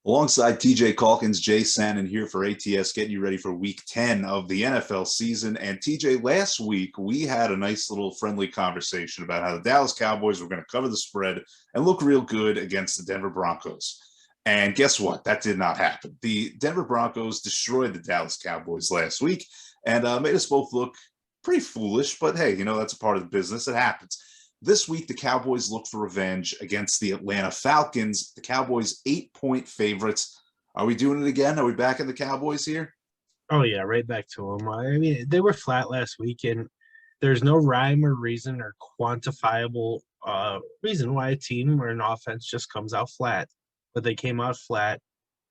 Alongside TJ Calkins, Jay Sanin here for ATS, getting you ready for week 10 of the NFL season. And TJ, last week we had a nice little friendly conversation about how the Dallas Cowboys were going to cover the spread and look real good against the Denver Broncos. And guess what? That did not happen. The Denver Broncos destroyed the Dallas Cowboys last week and made us both look pretty foolish. But hey, that's a part of the business. It happens. This week, the Cowboys look for revenge against the Atlanta Falcons. The Cowboys 8-point favorites. Are we doing it again? Are we back in the Cowboys here? Oh, yeah, right back to them. I mean, they were flat last week, and there's no rhyme or reason or quantifiable reason why a team or an offense just comes out flat. But they came out flat.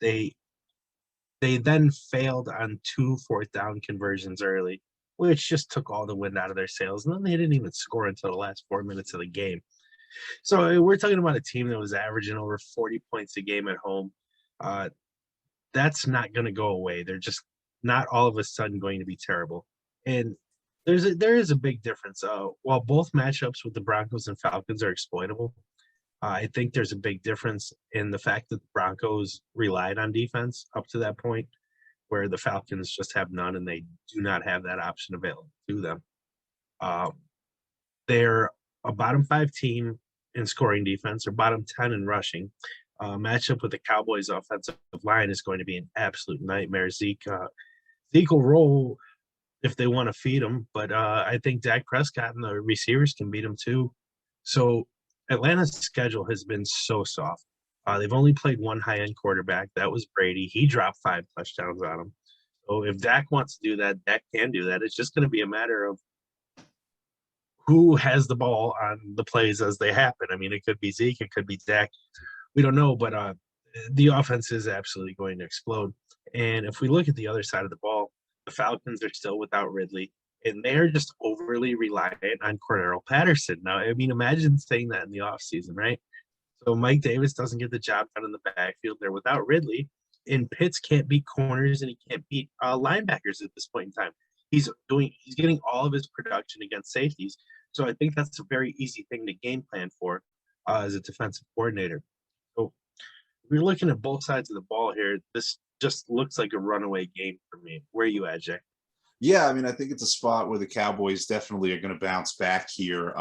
They then failed on 2 fourth-down conversions early, which just took all the wind out of their sails. And then they didn't even score until the last 4 minutes of the game. So we're talking about a team that was averaging over 40 points a game at home. That's not going to go away. They're just not all of a sudden going to be terrible. And there is a big difference. While both matchups with the Broncos and Falcons are exploitable, I think there's a big difference in the fact that the Broncos relied on defense up to that point, where the Falcons just have none, and they do not have that option available to them. They're a bottom 5 team in scoring defense or bottom 10 in rushing. Matchup with the Cowboys offensive line is going to be an absolute nightmare. Zeke will roll if they want to feed him, but I think Dak Prescott and the receivers can beat him too. So Atlanta's schedule has been so soft. They've only played one high-end quarterback. That was Brady. He dropped 5 touchdowns on him. So if Dak wants to do that, Dak can do that. It's just going to be a matter of who has the ball on the plays as they happen. I mean, it could be Zeke. It could be Dak. We don't know, but the offense is absolutely going to explode. And if we look at the other side of the ball, the Falcons are still without Ridley, and they're just overly reliant on Cordero Patterson. Now, I mean, imagine saying that in the offseason, right? So Mike Davis doesn't get the job done in the backfield. They're without Ridley, and Pitts can't beat corners and he can't beat linebackers at this point in time. He's getting all of his production against safeties. So I think that's a very easy thing to game plan for as a defensive coordinator. So if we're looking at both sides of the ball here, this just looks like a runaway game for me. Where are you at, Jay? Yeah, I mean, I think it's a spot where the Cowboys definitely are going to bounce back here.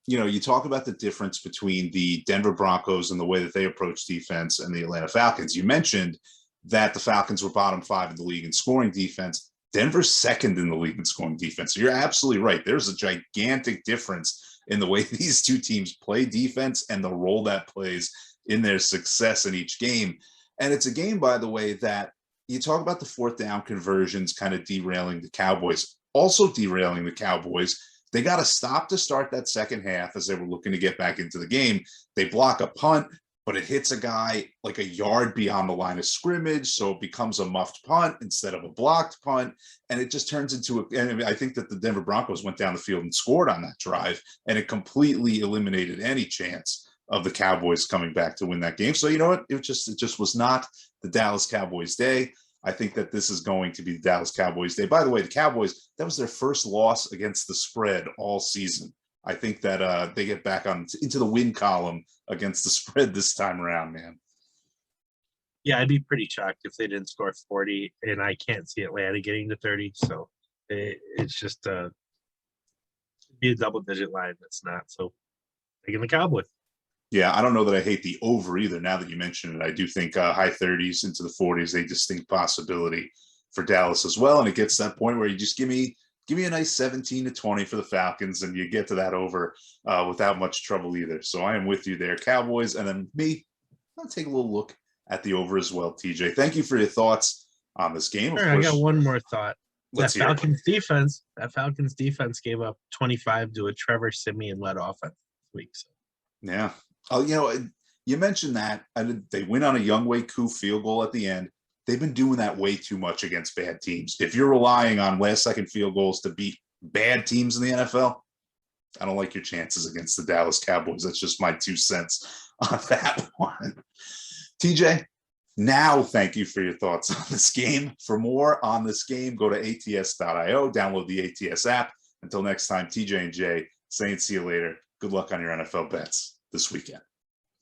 You talk about the difference between the Denver Broncos and the way that they approach defense and the Atlanta Falcons. You mentioned that the Falcons were bottom 5 in the league in scoring defense. Denver's second in the league in scoring defense. So you're absolutely right. There's a gigantic difference in the way these two teams play defense and the role that plays in their success in each game. And it's a game, by the way, that you talk about the fourth down conversions kind of derailing the Cowboys. Also derailing the Cowboys, they got to stop to start that second half as they were looking to get back into the game. They block a punt, but it hits a guy like a yard beyond the line of scrimmage, so it becomes a muffed punt instead of a blocked punt, and it just turns into and I think that the Denver Broncos went down the field and scored on that drive, and it completely eliminated any chance of the Cowboys coming back to win that game. So you know what? It just was not the Dallas Cowboys day. I think that this is going to be the Dallas Cowboys day. By the way, the Cowboys, that was their first loss against the spread all season. I think that they get back into the win column against the spread this time around, man. Yeah, I'd be pretty shocked if they didn't score 40, and I can't see Atlanta getting to 30. So it's just be a double-digit line. That's not. So taking the Cowboys. Yeah, I don't know that I hate the over either. Now that you mention it, I do think high 30s into the 40s, a distinct possibility for Dallas as well. And it gets to that point where you just give me a nice 17-20 for the Falcons, and you get to that over without much trouble either. So I am with you there, Cowboys. And then me, I'll take a little look at the over as well, TJ. Thank you for your thoughts on this game. Sure, I got one more thought. That Falcons defense gave up 25 to a Trevor Siemian-led offense this week. So. Yeah. Oh, you mentioned that they win on a Younghoe Koo field goal at the end. They've been doing that way too much against bad teams. If you're relying on last-second field goals to beat bad teams in the NFL, I don't like your chances against the Dallas Cowboys. That's just my 2 cents on that one. TJ, now thank you for your thoughts on this game. For more on this game, go to ats.io, download the ATS app. Until next time, TJ and Jay saying see you later. Good luck on your NFL bets this weekend.